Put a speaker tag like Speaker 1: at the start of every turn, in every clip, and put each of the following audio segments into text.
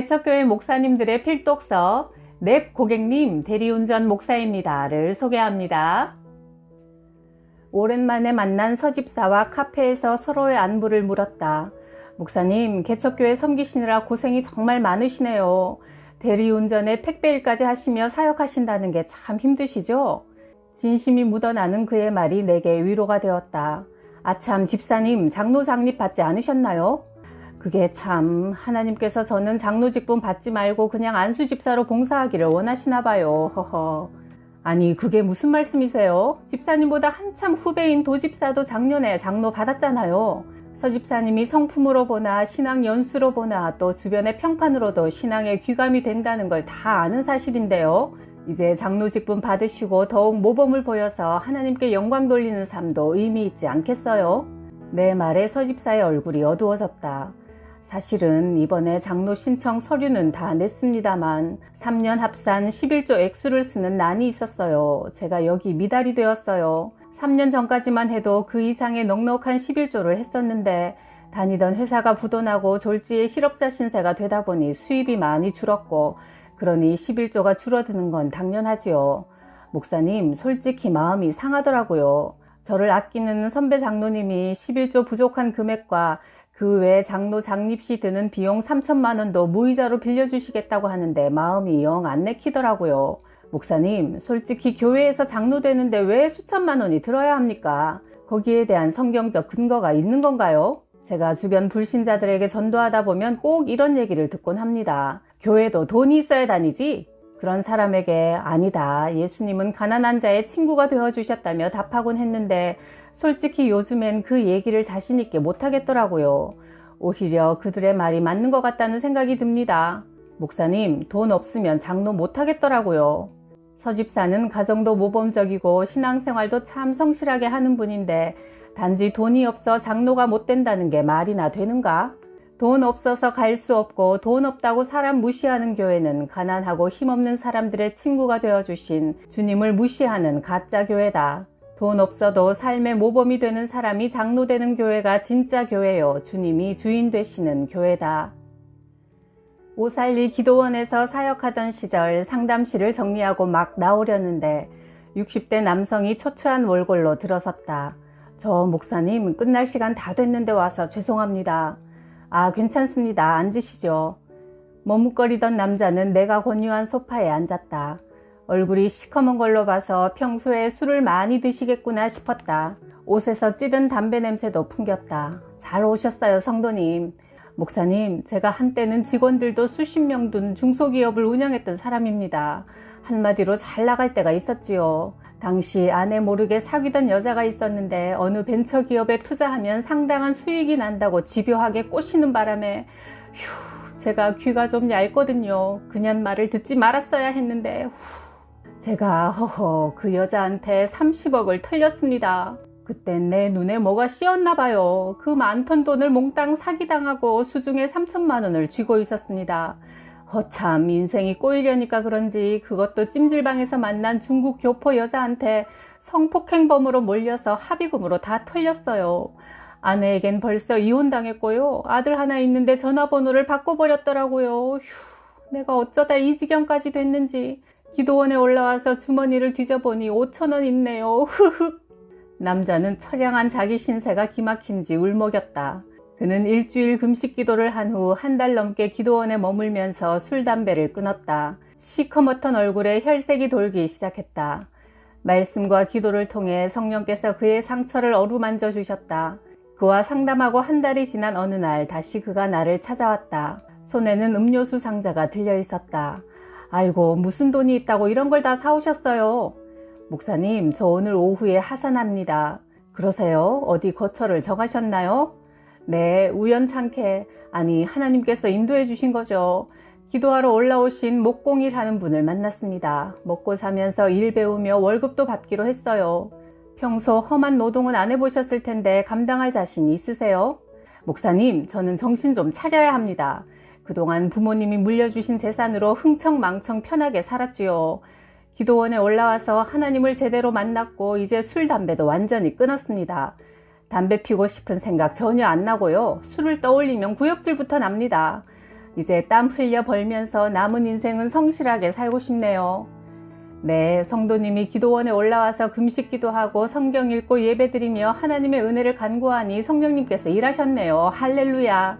Speaker 1: 개척교회 목사님들의 필독서 넵 고객님 대리운전 목사입니다를 소개합니다. 오랜만에 만난 서집사와 카페에서 서로의 안부를 물었다. 목사님, 개척교회 섬기시느라 고생이 정말 많으시네요. 대리운전에 택배일까지 하시며 사역하신다는 게 참 힘드시죠? 진심이 묻어나는 그의 말이 내게 위로가 되었다. 아참, 집사님, 장로 장립 받지 않으셨나요? 그게 참, 하나님께서 저는 장로 직분 받지 말고 그냥 안수 집사로 봉사하기를 원하시나 봐요. 허허. 아니, 그게 무슨 말씀이세요? 집사님보다 한참 후배인 도집사도 작년에 장로 받았잖아요. 서집사님이 성품으로 보나 신앙 연수로 보나 또 주변의 평판으로도 신앙에 귀감이 된다는 걸 다 아는 사실인데요. 이제 장로 직분 받으시고 더욱 모범을 보여서 하나님께 영광 돌리는 삶도 의미 있지 않겠어요? 내 말에 서집사의 얼굴이 어두워졌다. 사실은 이번에 장로 신청 서류는 다 냈습니다만 3년 합산 11조 액수를 쓰는 난이 있었어요. 제가 여기 미달이 되었어요. 3년 전까지만 해도 그 이상의 넉넉한 11조를 했었는데 다니던 회사가 부도나고 졸지에 실업자 신세가 되다 보니 수입이 많이 줄었고 그러니 11조가 줄어드는 건 당연하지요. 목사님, 솔직히 마음이 상하더라고요. 저를 아끼는 선배 장로님이 11조 부족한 금액과 그 외 장로 장립 시 드는 비용 3천만 원도 무이자로 빌려주시겠다고 하는데 마음이 영 안 내키더라고요. 목사님, 솔직히 교회에서 장로 되는데 왜 수천만 원이 들어야 합니까? 거기에 대한 성경적 근거가 있는 건가요? 제가 주변 불신자들에게 전도하다 보면 꼭 이런 얘기를 듣곤 합니다. 교회도 돈이 있어야 다니지? 그런 사람에게 아니다. 예수님은 가난한 자의 친구가 되어주셨다며 답하곤 했는데 솔직히 요즘엔 그 얘기를 자신 있게 못하겠더라고요. 오히려 그들의 말이 맞는 것 같다는 생각이 듭니다. 목사님, 돈 없으면 장로 못하겠더라고요. 서집사는 가정도 모범적이고 신앙생활도 참 성실하게 하는 분인데 단지 돈이 없어 장로가 못 된다는 게 말이나 되는가? 돈 없어서 갈 수 없고 돈 없다고 사람 무시하는 교회는 가난하고 힘없는 사람들의 친구가 되어주신 주님을 무시하는 가짜 교회다. 돈 없어도 삶의 모범이 되는 사람이 장로 되는 교회가 진짜 교회요. 주님이 주인 되시는 교회다. 오살리 기도원에서 사역하던 시절 상담실을 정리하고 막 나오려는데 60대 남성이 초췌한 월골로 들어섰다. 저 목사님, 끝날 시간 다 됐는데 와서 죄송합니다. 아, 괜찮습니다. 앉으시죠. 머뭇거리던 남자는 내가 권유한 소파에 앉았다. 얼굴이 시커먼 걸로 봐서 평소에 술을 많이 드시겠구나 싶었다. 옷에서 찌든 담배 냄새도 풍겼다. 잘 오셨어요, 성도님. 목사님, 제가 한때는 직원들도 수십 명 둔 중소기업을 운영했던 사람입니다. 한마디로 잘 나갈 때가 있었지요. 당시 아내 모르게 사귀던 여자가 있었는데 어느 벤처기업에 투자하면 상당한 수익이 난다고 집요하게 꼬시는 바람에 제가 귀가 좀 얇거든요. 그냥 말을 듣지 말았어야 했는데 제가 그 여자한테 30억을 털렸습니다. 그땐 내 눈에 뭐가 씌었나 봐요. 그 많던 돈을 몽땅 사기당하고 수중에 3천만 원을 쥐고 있었습니다. 참 인생이 꼬이려니까 그런지 그것도 찜질방에서 만난 중국 교포 여자한테 성폭행범으로 몰려서 합의금으로 다 털렸어요. 아내에겐 벌써 이혼당했고요. 아들 하나 있는데 전화번호를 바꿔버렸더라고요. 내가 어쩌다 이 지경까지 됐는지. 기도원에 올라와서 주머니를 뒤져보니 5천 원 있네요. 남자는 처량한 자기 신세가 기막힌지 울먹였다. 그는 일주일 금식 기도를 한 후 한 달 넘게 기도원에 머물면서 술, 담배를 끊었다. 시커멓던 얼굴에 혈색이 돌기 시작했다. 말씀과 기도를 통해 성령께서 그의 상처를 어루만져 주셨다. 그와 상담하고 한 달이 지난 어느 날 다시 그가 나를 찾아왔다. 손에는 음료수 상자가 들려 있었다. 아이고, 무슨 돈이 있다고 이런 걸 다 사오셨어요? 목사님, 저 오늘 오후에 하산합니다. 그러세요? 어디 거처를 정하셨나요? 네, 우연찮게, 아니 하나님께서 인도해 주신 거죠. 기도하러 올라오신 목공일 하는 분을 만났습니다. 먹고 자면서 일 배우며 월급도 받기로 했어요. 평소 험한 노동은 안 해보셨을 텐데 감당할 자신 있으세요? 목사님, 저는 정신 좀 차려야 합니다. 그동안 부모님이 물려주신 재산으로 흥청망청 편하게 살았지요. 기도원에 올라와서 하나님을 제대로 만났고 이제 술, 담배도 완전히 끊었습니다. 담배 피고 싶은 생각 전혀 안 나고요. 술을 떠올리면 구역질부터 납니다. 이제 땀 흘려 벌면서 남은 인생은 성실하게 살고 싶네요. 네, 성도님이 기도원에 올라와서 금식 기도하고 성경 읽고 예배드리며 하나님의 은혜를 간구하니 성령님께서 일하셨네요. 할렐루야.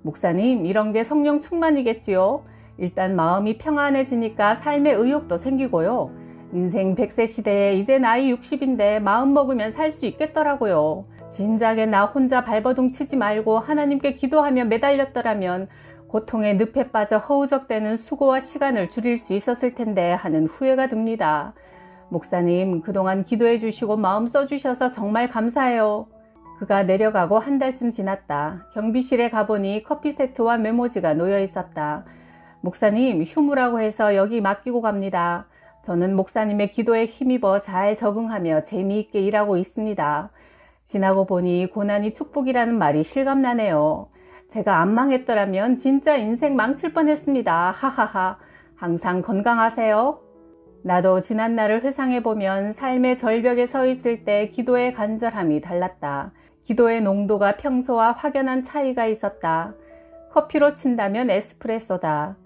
Speaker 1: 목사님, 이런 게 성령 충만이겠지요? 일단 마음이 평안해지니까 삶의 의욕도 생기고요. 인생 100세 시대에 이제 나이 60인데 마음 먹으면 살 수 있겠더라고요. 진작에 나 혼자 발버둥 치지 말고 하나님께 기도하며 매달렸더라면 고통의 늪에 빠져 허우적대는 수고와 시간을 줄일 수 있었을 텐데 하는 후회가 듭니다. 목사님, 그동안 기도해 주시고 마음 써주셔서 정말 감사해요. 그가 내려가고 한 달쯤 지났다. 경비실에 가보니 커피 세트와 메모지가 놓여 있었다. 목사님, 휴무라고 해서 여기 맡기고 갑니다. 저는 목사님의 기도에 힘입어 잘 적응하며 재미있게 일하고 있습니다. 지나고 보니 고난이 축복이라는 말이 실감나네요. 제가 안 망했더라면 진짜 인생 망칠 뻔했습니다. 하하하. 항상 건강하세요. 나도 지난 날을 회상해보면 삶의 절벽에 서 있을 때 기도의 간절함이 달랐다. 기도의 농도가 평소와 확연한 차이가 있었다. 커피로 친다면 에스프레소다.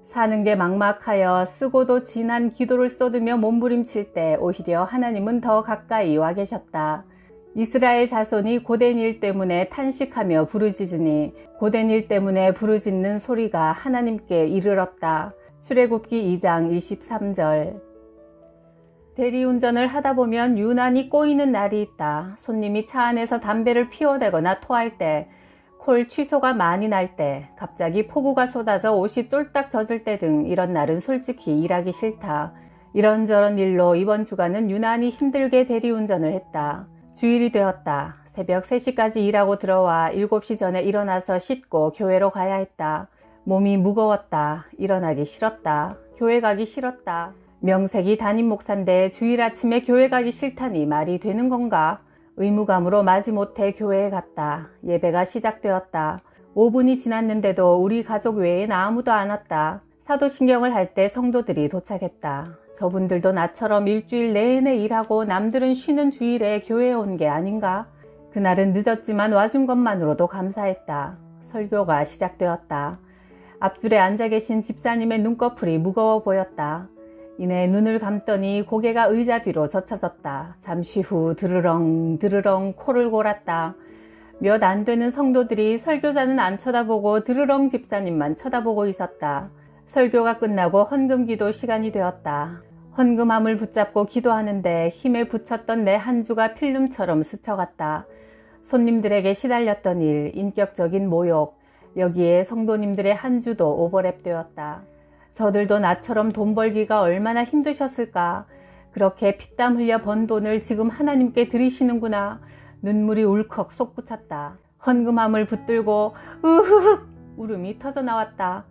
Speaker 1: 사는 게 막막하여 쓰고도 진한 기도를 쏟으며 몸부림칠 때 오히려 하나님은 더 가까이 와 계셨다. 이스라엘 자손이 고된 일 때문에 탄식하며 부르짖으니 고된 일 때문에 부르짖는 소리가 하나님께 이르렀다. 출애굽기 2장 23절. 대리운전을 하다 보면 유난히 꼬이는 날이 있다. 손님이 차 안에서 담배를 피워대거나 토할 때, 콜 취소가 많이 날 때, 갑자기 폭우가 쏟아져 옷이 쫄딱 젖을 때 등 이런 날은 솔직히 일하기 싫다. 이런저런 일로 이번 주간은 유난히 힘들게 대리운전을 했다. 주일이 되었다. 새벽 3시까지 일하고 들어와 7시 전에 일어나서 씻고 교회로 가야 했다. 몸이 무거웠다. 일어나기 싫었다. 교회 가기 싫었다. 명색이 담임 목사인데 주일 아침에 교회 가기 싫다니 말이 되는 건가? 의무감으로 마지못해 교회에 갔다. 예배가 시작되었다. 5분이 지났는데도 우리 가족 외엔 아무도 안 왔다. 사도신경을 할 때 성도들이 도착했다. 저분들도 나처럼 일주일 내내 일하고 남들은 쉬는 주일에 교회에 온 게 아닌가? 그날은 늦었지만 와준 것만으로도 감사했다. 설교가 시작되었다. 앞줄에 앉아 계신 집사님의 눈꺼풀이 무거워 보였다. 이내 눈을 감더니 고개가 의자 뒤로 젖혀졌다. 잠시 후 드르렁 드르렁 코를 골았다. 몇 안 되는 성도들이 설교자는 안 쳐다보고 드르렁 집사님만 쳐다보고 있었다. 설교가 끝나고 헌금기도 시간이 되었다. 헌금함을 붙잡고 기도하는데 힘에 붙였던 내 한 주가 필름처럼 스쳐갔다. 손님들에게 시달렸던 일, 인격적인 모욕, 여기에 성도님들의 한 주도 오버랩되었다. 저들도 나처럼 돈 벌기가 얼마나 힘드셨을까. 그렇게 피땀 흘려 번 돈을 지금 하나님께 드리시는구나. 눈물이 울컥 솟구쳤다. 헌금함을 붙들고 으흐흐 울음이 터져 나왔다.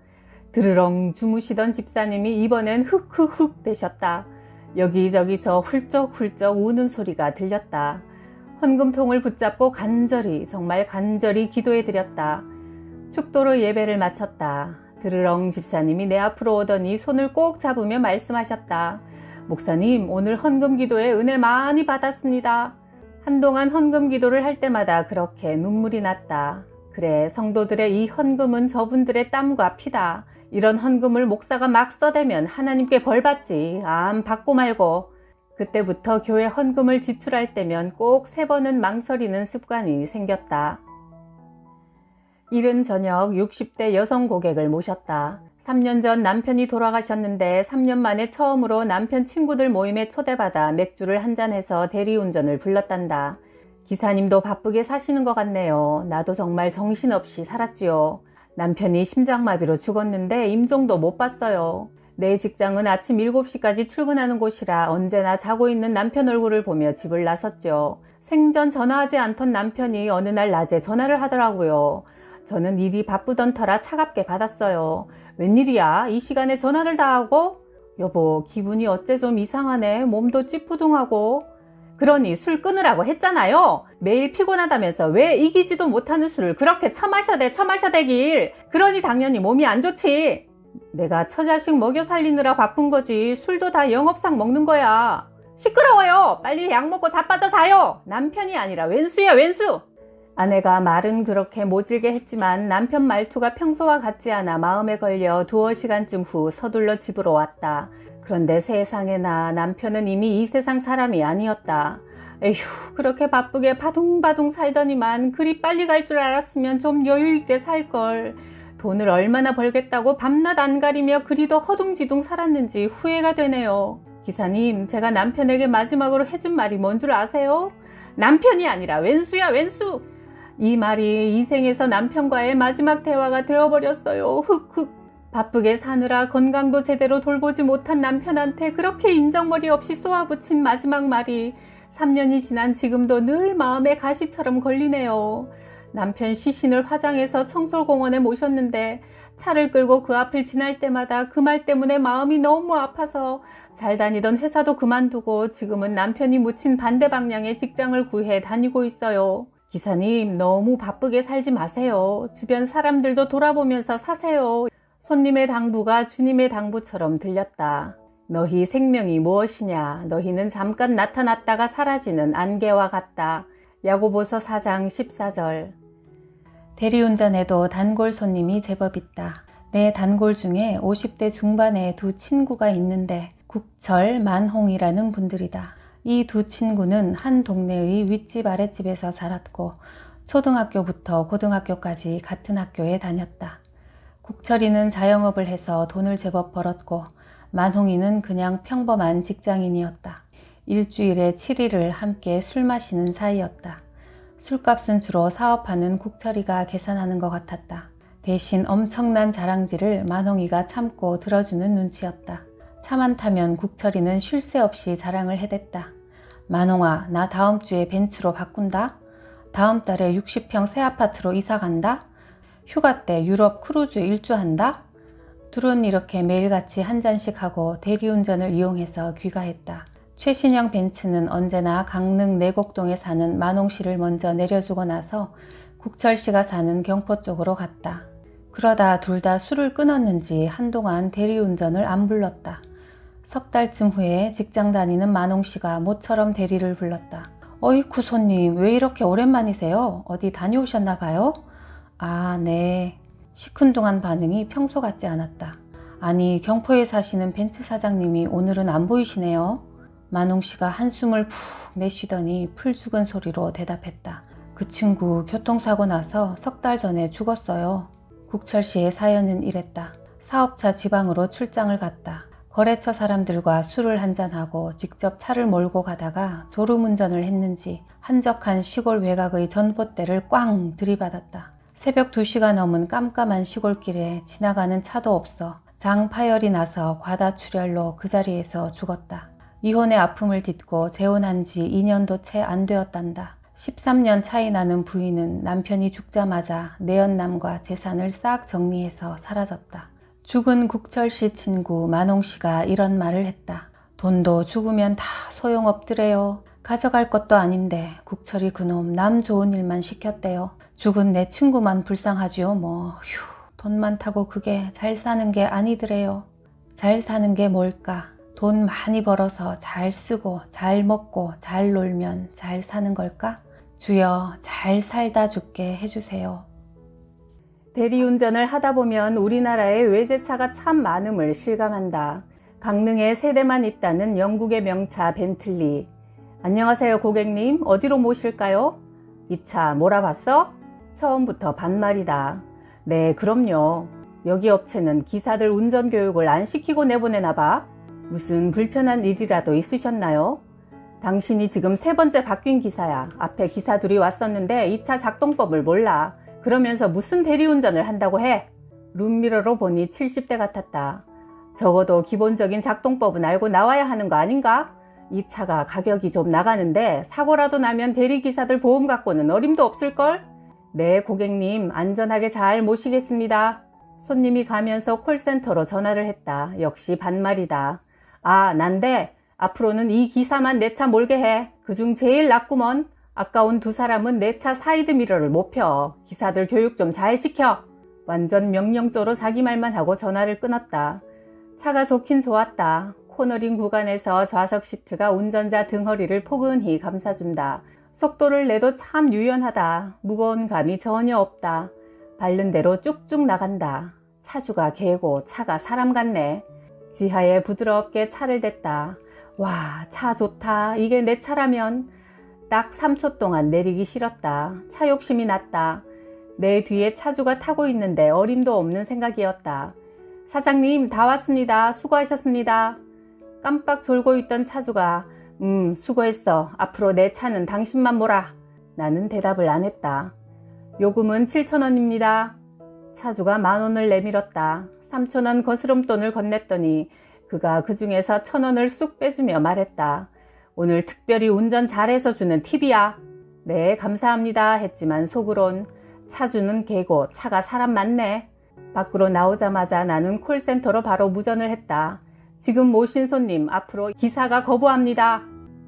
Speaker 1: 드르렁 주무시던 집사님이 이번엔 흑흑흑 되셨다. 여기저기서 훌쩍훌쩍 우는 소리가 들렸다. 헌금통을 붙잡고 간절히 정말 간절히 기도해드렸다. 축도로 예배를 마쳤다. 드르렁 집사님이 내 앞으로 오더니 손을 꼭 잡으며 말씀하셨다. 목사님, 오늘 헌금 기도에 은혜 많이 받았습니다. 한동안 헌금 기도를 할 때마다 그렇게 눈물이 났다. 그래, 성도들의 이 헌금은 저분들의 땀과 피다. 이런 헌금을 목사가 막 써대면 하나님께 벌받지. 받고 말고. 그때부터 교회 헌금을 지출할 때면 꼭 3번은 망설이는 습관이 생겼다. 이른 저녁 60대 여성 고객을 모셨다. 3년 전 남편이 돌아가셨는데 3년 만에 처음으로 남편 친구들 모임에 초대받아 맥주를 한잔해서 대리운전을 불렀단다. 기사님도 바쁘게 사시는 것 같네요. 나도 정말 정신없이 살았지요. 남편이 심장마비로 죽었는데 임종도 못 봤어요. 내 직장은 아침 7시까지 출근하는 곳이라 언제나 자고 있는 남편 얼굴을 보며 집을 나섰죠. 생전 전화하지 않던 남편이 어느 날 낮에 전화를 하더라고요. 저는 일이 바쁘던 터라 차갑게 받았어요. 웬일이야? 이 시간에 전화를 다 하고? 여보, 기분이 어째 좀 이상하네. 몸도 찌푸둥하고. 그러니 술 끊으라고 했잖아요. 매일 피곤하다면서 왜 이기지도 못하는 술을 그렇게 처마셔대길. 그러니 당연히 몸이 안 좋지. 내가 처자식 먹여 살리느라 바쁜 거지. 술도 다 영업상 먹는 거야. 시끄러워요. 빨리 약 먹고 자빠져 자요. 남편이 아니라 왼수야, 왼수. 아내가 말은 그렇게 모질게 했지만 남편 말투가 평소와 같지 않아 마음에 걸려 두어 시간쯤 후 서둘러 집으로 왔다. 그런데 세상에나 남편은 이미 이 세상 사람이 아니었다. 에휴, 그렇게 바쁘게 바둥바둥 살더니만 그리 빨리 갈 줄 알았으면 좀 여유있게 살걸. 돈을 얼마나 벌겠다고 밤낮 안 가리며 그리도 허둥지둥 살았는지 후회가 되네요. 기사님, 제가 남편에게 마지막으로 해준 말이 뭔 줄 아세요? 남편이 아니라 왼수야, 왼수! 이 말이 이 생에서 남편과의 마지막 대화가 되어버렸어요. 흑흑. 바쁘게 사느라 건강도 제대로 돌보지 못한 남편한테 그렇게 인정머리 없이 쏘아붙인 마지막 말이 3년이 지난 지금도 늘 마음에 가시처럼 걸리네요. 남편 시신을 화장해서 청솔공원에 모셨는데 차를 끌고 그 앞을 지날 때마다 그 말 때문에 마음이 너무 아파서 잘 다니던 회사도 그만두고 지금은 남편이 묻힌 반대 방향의 직장을 구해 다니고 있어요. 기사님, 너무 바쁘게 살지 마세요. 주변 사람들도 돌아보면서 사세요. 손님의 당부가 주님의 당부처럼 들렸다. 너희 생명이 무엇이냐? 너희는 잠깐 나타났다가 사라지는 안개와 같다. 야고보서 4장 14절. 대리운전에도 단골 손님이 제법 있다. 내 단골 중에 50대 중반의 두 친구가 있는데 국철, 만홍이라는 분들이다. 이 두 친구는 한 동네의 윗집 아랫집에서 자랐고 초등학교부터 고등학교까지 같은 학교에 다녔다. 국철이는 자영업을 해서 돈을 제법 벌었고 만홍이는 그냥 평범한 직장인이었다. 일주일에 7일을 함께 술 마시는 사이였다. 술값은 주로 사업하는 국철이가 계산하는 것 같았다. 대신 엄청난 자랑질을 만홍이가 참고 들어주는 눈치였다. 차 많다면 국철이는 쉴 새 없이 자랑을 해댔다. 만홍아, 나 다음 주에 벤츠로 바꾼다. 다음 달에 60평 새 아파트로 이사 간다. 휴가 때 유럽 크루즈 일주한다. 둘은 이렇게 매일같이 한 잔씩 하고 대리운전을 이용해서 귀가했다. 최신형 벤츠는 언제나 강릉 내곡동에 사는 만홍 씨를 먼저 내려주고 나서 국철 씨가 사는 경포 쪽으로 갔다. 그러다 둘 다 술을 끊었는지 한동안 대리운전을 안 불렀다. 석 달쯤 후에 직장 다니는 만홍 씨가 모처럼 대리를 불렀다. 어이쿠 손님, 왜 이렇게 오랜만이세요? 어디 다녀오셨나 봐요? 아, 네. 시큰둥한 반응이 평소 같지 않았다. 아니, 경포에 사시는 벤츠 사장님이 오늘은 안 보이시네요. 만홍 씨가 한숨을 푹 내쉬더니 풀 죽은 소리로 대답했다. 그 친구 교통사고 나서 석 달 전에 죽었어요. 국철 씨의 사연은 이랬다. 사업차 지방으로 출장을 갔다. 거래처 사람들과 술을 한잔하고 직접 차를 몰고 가다가 졸음운전을 했는지 한적한 시골 외곽의 전봇대를 꽝 들이받았다. 새벽 2시가 넘은 깜깜한 시골길에 지나가는 차도 없어 장파열이 나서 과다출혈로 그 자리에서 죽었다. 이혼의 아픔을 딛고 재혼한 지 2년도 채 안 되었단다. 13년 차이 나는 부인은 남편이 죽자마자 내연남과 재산을 싹 정리해서 사라졌다. 죽은 국철 씨 친구 만홍 씨가 이런 말을 했다. 돈도 죽으면 다 소용없더래요. 가져갈 것도 아닌데 국철이 그놈 남 좋은 일만 시켰대요. 죽은 내 친구만 불쌍하지요 뭐. 휴, 돈 많다고 그게 잘 사는 게 아니더래요. 잘 사는 게 뭘까? 돈 많이 벌어서 잘 쓰고 잘 먹고 잘 놀면 잘 사는 걸까? 주여 잘 살다 죽게 해주세요. 대리운전을 하다 보면 우리나라에 외제차가 참 많음을 실감한다. 강릉에 세 대만 있다는 영국의 명차 벤틀리. 안녕하세요 고객님, 어디로 모실까요? 이 차 몰아봤어? 처음부터 반말이다. 네, 그럼요. 여기 업체는 기사들 운전교육을 안 시키고 내보내나 봐. 무슨 불편한 일이라도 있으셨나요? 당신이 지금 세 번째 바뀐 기사야. 앞에 기사 둘이 왔었는데 이 차 작동법을 몰라. 그러면서 무슨 대리운전을 한다고 해? 룸미러로 보니 70대 같았다. 적어도 기본적인 작동법은 알고 나와야 하는 거 아닌가? 이 차가 가격이 좀 나가는데 사고라도 나면 대리기사들 보험 갖고는 어림도 없을걸? 네, 고객님 안전하게 잘 모시겠습니다. 손님이 가면서 콜센터로 전화를 했다. 역시 반말이다. 아, 난데 앞으로는 이 기사만 내 차 몰게 해. 그중 제일 낫구먼. 아까운 두 사람은 내 차 사이드미러를 못 펴. 기사들 교육 좀 잘 시켜. 완전 명령조로 자기 말만 하고 전화를 끊었다. 차가 좋긴 좋았다. 코너링 구간에서 좌석 시트가 운전자 등허리를 포근히 감싸준다. 속도를 내도 참 유연하다. 무거운 감이 전혀 없다. 밟는 대로 쭉쭉 나간다. 차주가 개고 차가 사람 같네. 지하에 부드럽게 차를 댔다. 와, 차 좋다. 이게 내 차라면. 딱 3초 동안 내리기 싫었다. 차 욕심이 났다. 내 뒤에 차주가 타고 있는데 어림도 없는 생각이었다. 사장님, 다 왔습니다. 수고하셨습니다. 깜빡 졸고 있던 차주가 수고했어. 앞으로 내 차는 당신만 몰아. 나는 대답을 안 했다. 요금은 7,000원입니다. 차주가 10,000원을 내밀었다. 3,000원 거스름돈을 건넸더니 그가 그 중에서 1,000원을 쑥 빼주며 말했다. 오늘 특별히 운전 잘해서 주는 팁이야. 네, 감사합니다 했지만 속으론 차주는 개고 차가 사람 많네. 밖으로 나오자마자 나는 콜센터로 바로 무전을 했다. 지금 모신 손님 앞으로 기사가 거부합니다.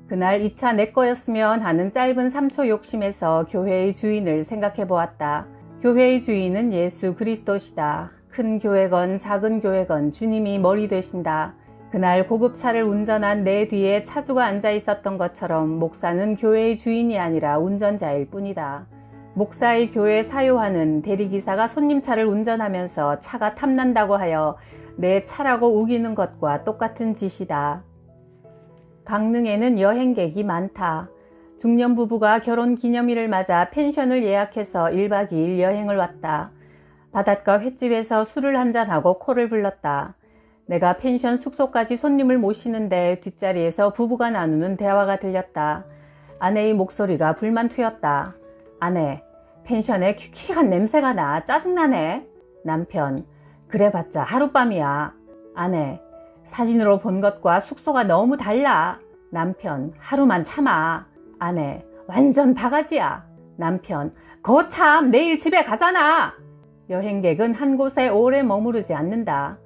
Speaker 1: 그날 이 차 내 거였으면 하는 짧은 3초 욕심에서 교회의 주인을 생각해 보았다. 교회의 주인은 예수 그리스도시다. 큰 교회건 작은 교회건 주님이 머리 되신다. 그날 고급차를 운전한 내 뒤에 차주가 앉아 있었던 것처럼 목사는 교회의 주인이 아니라 운전자일 뿐이다. 목사의 교회 사요하는 대리기사가 손님 차를 운전하면서 차가 탐난다고 하여 내 차라고 우기는 것과 똑같은 짓이다. 강릉에는 여행객이 많다. 중년 부부가 결혼 기념일을 맞아 펜션을 예약해서 1박 2일 여행을 왔다. 바닷가 횟집에서 술을 한잔하고 코를 불렀다. 내가 펜션 숙소까지 손님을 모시는데 뒷자리에서 부부가 나누는 대화가 들렸다. 아내의 목소리가 불만 튀었다. 아내, 펜션에 퀴퀴한 냄새가 나. 짜증나네. 남편, 그래봤자 하룻밤이야. 아내, 사진으로 본 것과 숙소가 너무 달라. 남편, 하루만 참아. 아내, 완전 바가지야. 남편, 거참 내일 집에 가잖아. 여행객은 한 곳에 오래 머무르지 않는다.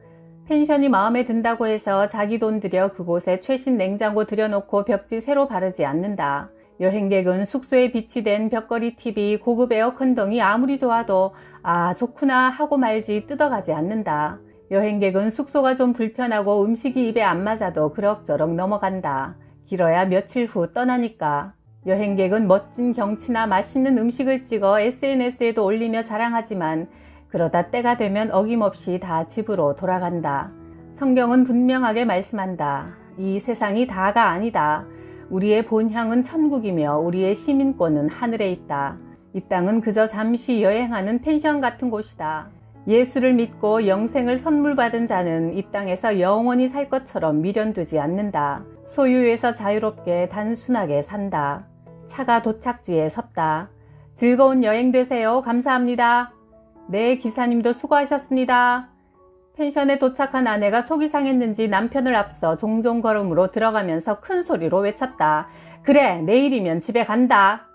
Speaker 1: 펜션이 마음에 든다고 해서 자기 돈 들여 그곳에 최신 냉장고 들여놓고 벽지 새로 바르지 않는다. 여행객은 숙소에 비치된 벽걸이 TV, 고급 에어컨 등이 아무리 좋아도 아 좋구나 하고 말지 뜯어가지 않는다. 여행객은 숙소가 좀 불편하고 음식이 입에 안 맞아도 그럭저럭 넘어간다. 길어야 며칠 후 떠나니까. 여행객은 멋진 경치나 맛있는 음식을 찍어 SNS에도 올리며 자랑하지만 그러다 때가 되면 어김없이 다 집으로 돌아간다. 성경은 분명하게 말씀한다. 이 세상이 다가 아니다. 우리의 본향은 천국이며 우리의 시민권은 하늘에 있다. 이 땅은 그저 잠시 여행하는 펜션 같은 곳이다. 예수를 믿고 영생을 선물 받은 자는 이 땅에서 영원히 살 것처럼 미련되지 않는다. 소유에서 자유롭게 단순하게 산다. 차가 도착지에 섰다. 즐거운 여행 되세요. 감사합니다. 네, 기사님도 수고하셨습니다. 펜션에 도착한 아내가 속이 상했는지 남편을 앞서 종종 걸음으로 들어가면서 큰 소리로 외쳤다. 그래, 내일이면 집에 간다.